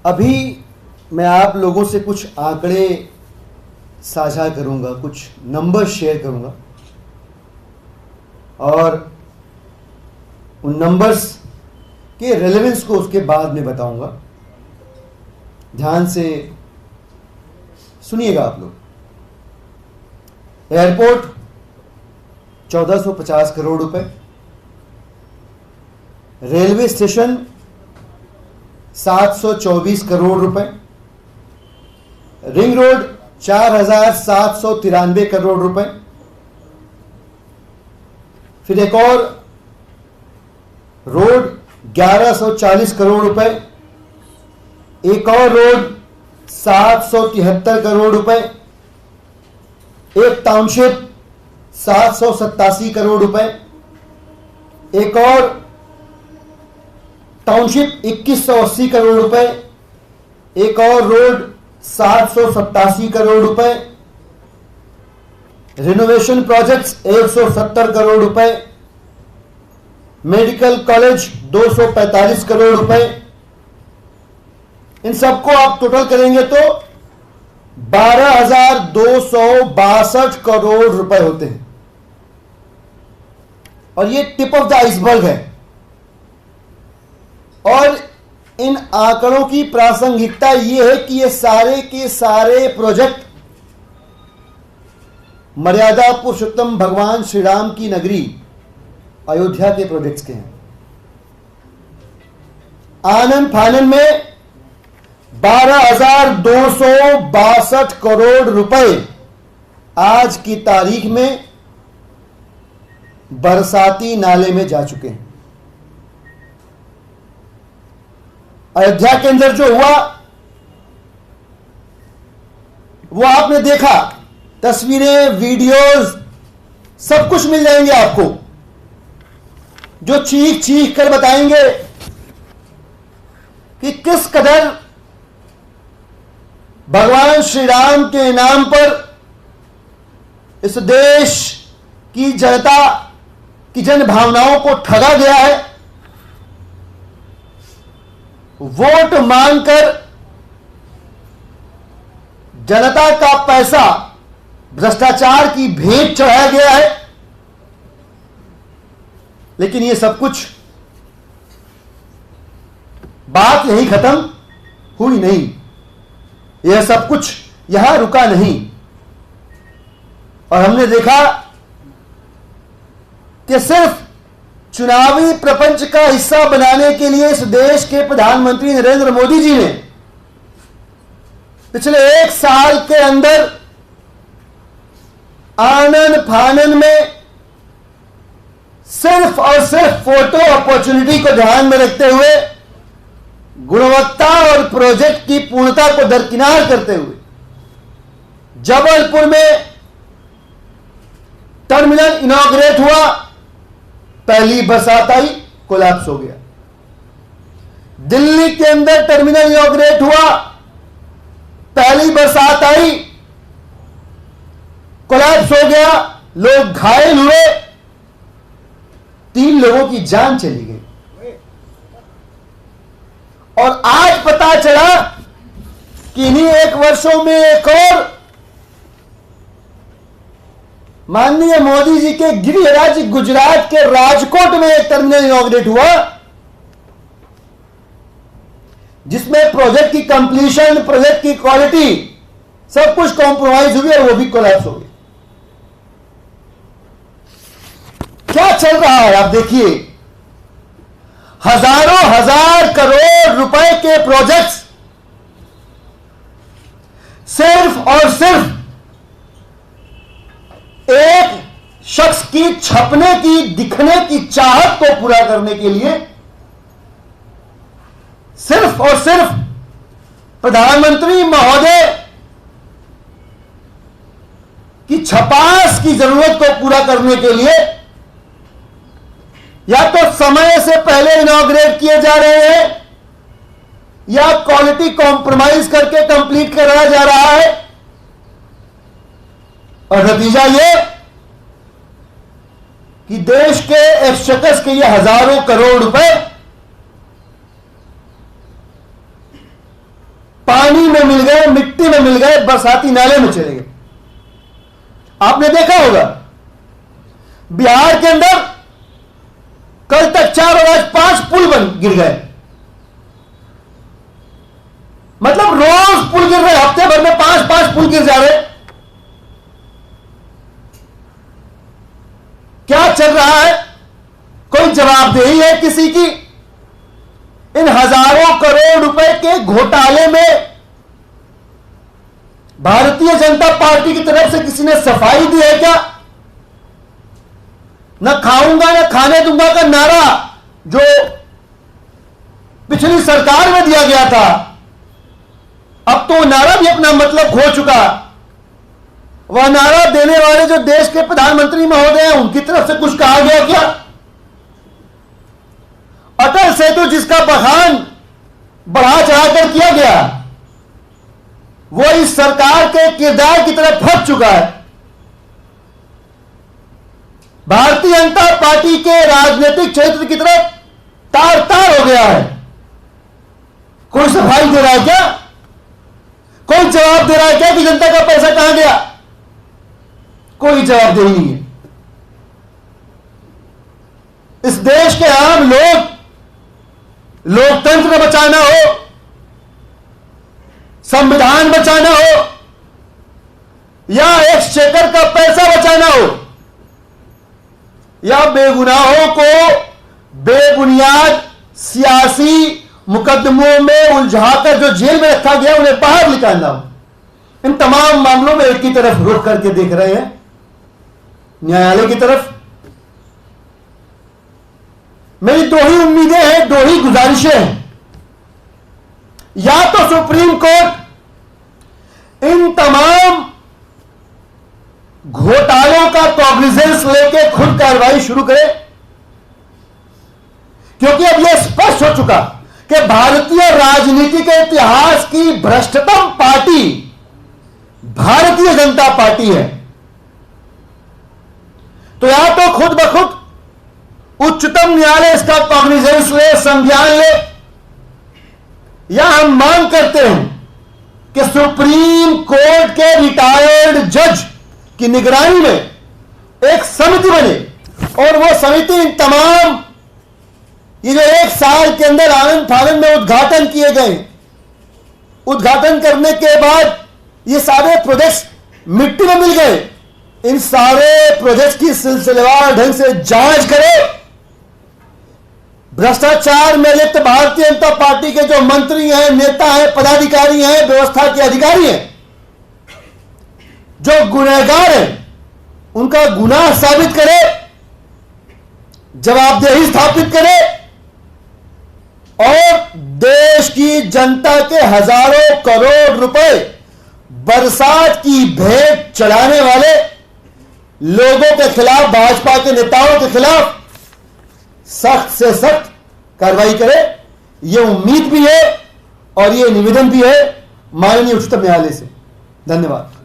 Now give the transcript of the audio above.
अभी मैं आप लोगों से कुछ आंकड़े साझा करूंगा, कुछ नंबर शेयर करूंगा और उन नंबर्स के रेलेवेंस को उसके बाद में बताऊंगा। ध्यान से सुनिएगा आप लोग। एयरपोर्ट 1450 करोड़ रुपए, रेलवे स्टेशन 724 करोड़ रुपए, रिंग रोड 4793 करोड़ रुपए, फिर एक और रोड 1140 करोड़ रुपए, एक और रोड 773 करोड़ रुपए, एक टाउनशिप 787 करोड़ रुपए, एक और टाउनशिप 2180 करोड़ रुपए, एक और रोड 787 करोड़ रुपए, रिनोवेशन प्रोजेक्ट्स 170 करोड़ रुपए, मेडिकल कॉलेज 245 करोड़ रुपए। इन सबको आप टोटल करेंगे तो 12,262 करोड़ रुपए होते हैं। और ये टिप ऑफ द आइसबर्ग है। और इन आंकड़ों की प्रासंगिकता यह है कि ये सारे के सारे प्रोजेक्ट मर्यादा पुरुषोत्तम भगवान श्री राम की नगरी अयोध्या के प्रोजेक्ट्स के हैं। आनन फानन में 12,262 करोड़ रुपए आज की तारीख में बरसाती नाले में जा चुके हैं। अयोध्या के अंदर जो हुआ वो आपने देखा, तस्वीरें, वीडियोस सब कुछ मिल जाएंगे आपको, जो चीख चीख कर बताएंगे कि किस कदर भगवान श्री राम के नाम पर इस देश की जनता की जन भावनाओं को ठगा गया है। वोट मांगकर जनता का पैसा भ्रष्टाचार की भेंट चढ़ाया गया है। लेकिन यह सब कुछ बात यही खत्म हुई नहीं। यह सब कुछ यहां रुका नहीं। और हमने देखा कि सिर्फ चुनावी प्रपंच का हिस्सा बनाने के लिए इस देश के प्रधानमंत्री नरेंद्र मोदी जी ने पिछले 1 साल के अंदर आनन फानन में सिर्फ और सिर्फ फोटो अपॉर्चुनिटी को ध्यान में रखते हुए, गुणवत्ता और प्रोजेक्ट की पूर्णता को दरकिनार करते हुए जबलपुर में टर्मिनल इनॉग्रेट हुआ, पहली बरसात आई, कोलैप्स हो गया। दिल्ली के अंदर टर्मिनल इनॉग्रेट हुआ, पहली बरसात आई, कोलैप्स हो गया, लोग घायल हुए, 3 लोगों की जान चली गई। और आज पता चला कि इन्हीं 1 वर्षों में एक और माननीय मोदी जी के गृह राज्य गुजरात के राजकोट में एक टर्मिनल इनॉग्रेट हुआ, जिसमें प्रोजेक्ट की कंप्लीशन, प्रोजेक्ट की क्वालिटी सब कुछ कॉम्प्रोमाइज हुई और वो भी कोलैप्स हो गई। क्या चल रहा है आप देखिए। हजारों हजार करोड़ रुपए के प्रोजेक्ट्स सिर्फ और सिर्फ एक शख्स की छपने की, दिखने की चाहत को पूरा करने के लिए, सिर्फ और सिर्फ प्रधानमंत्री महोदय की छपास की जरूरत को पूरा करने के लिए या तो समय से पहले इनॉग्रेट किए जा रहे हैं या क्वालिटी कॉम्प्रोमाइज करके कंप्लीट कराया जा रहा है। और नतीजा यह कि देश के एक्सचेकर्स के ये हजारों करोड़ रुपए में मिल गए, मिट्टी में मिल गए, बरसाती नाले में चले गए। आपने देखा होगा बिहार के अंदर कल तक 4 और आज 5 पुल गिर गए। मतलब रोज पुल गिर रहे, हफ्ते भर में 5 पुल गिर जा रहे। क्या चल रहा है? कोई जवाबदेही है किसी की? इन हजारों करोड़ रुपए के घोटाले में भारतीय जनता पार्टी की तरफ से किसी ने सफाई दी है क्या? न खाऊंगा न खाने दूंगा का नारा जो पिछली सरकार में दिया गया था, अब तो नारा भी अपना मतलब खो चुका। वह नारा देने वाले जो देश के प्रधानमंत्री महोदय हैं, उनकी तरफ से कुछ कहा गया क्या? अटल सेतु जिसका बखान बढ़ा चढ़ाकर किया गया, वो इस सरकार के किरदार की तरफ फंस चुका है। भारतीय जनता पार्टी के राजनीतिक क्षेत्र की तरफ तार तार हो गया है। कोई सफाई दे रहा है क्या? कोई जवाब दे रहा है क्या कि जनता का पैसा कहां गया? कोई जवाबदेही नहीं है। इस देश के आम लोग, लोकतंत्र बचाना हो, संविधान बचाना हो, या एक्सचेकर का पैसा बचाना हो, या बेगुनाहों को बेबुनियाद सियासी मुकदमों में उलझाकर जो जेल में रखा गया उन्हें बाहर निकालना हो, इन तमाम मामलों में एक की तरफ रुख करके देख रहे हैं, न्यायालय की तरफ। मेरी दो ही उम्मीदें हैं, दो ही गुजारिशें हैं। या तो सुप्रीम कोर्ट इन तमाम घोटालों का कॉग्निजेंस लेके खुद कार्रवाई शुरू करे, क्योंकि अब यह स्पष्ट हो चुका कि भारतीय राजनीति के इतिहास की भ्रष्टतम पार्टी भारतीय जनता पार्टी है। तो या तो खुद ब खुद उच्चतम न्यायालय इसका कॉग्निजेंस ले, संज्ञान ले, या हम मांग करते हैं कि सुप्रीम कोर्ट के रिटायर्ड जज की निगरानी में एक समिति बने और वो समिति इन तमाम ये जो 1 साल के अंदर आनंद फानंद में उद्घाटन किए गए, उद्घाटन करने के बाद ये सारे प्रोजेक्ट्स मिट्टी में मिल गए, इन सारे प्रोजेक्ट्स की सिलसिलेवार ढंग से जांच करे। भ्रष्टाचार में लिप्त भारतीय जनता पार्टी के जो मंत्री हैं, नेता हैं, पदाधिकारी हैं, व्यवस्था के अधिकारी हैं, जो गुनहगार हैं, उनका गुनाह साबित करे, जवाबदेही स्थापित करे और देश की जनता के हजारों करोड़ रुपए बरसात की भेंट चढ़ाने वाले लोगों के खिलाफ, भाजपा के नेताओं के खिलाफ सख्त से सख्त कार्रवाई करे। यह उम्मीद भी है और यह निवेदन भी है माननीय उच्चतम न्यायालय से। धन्यवाद।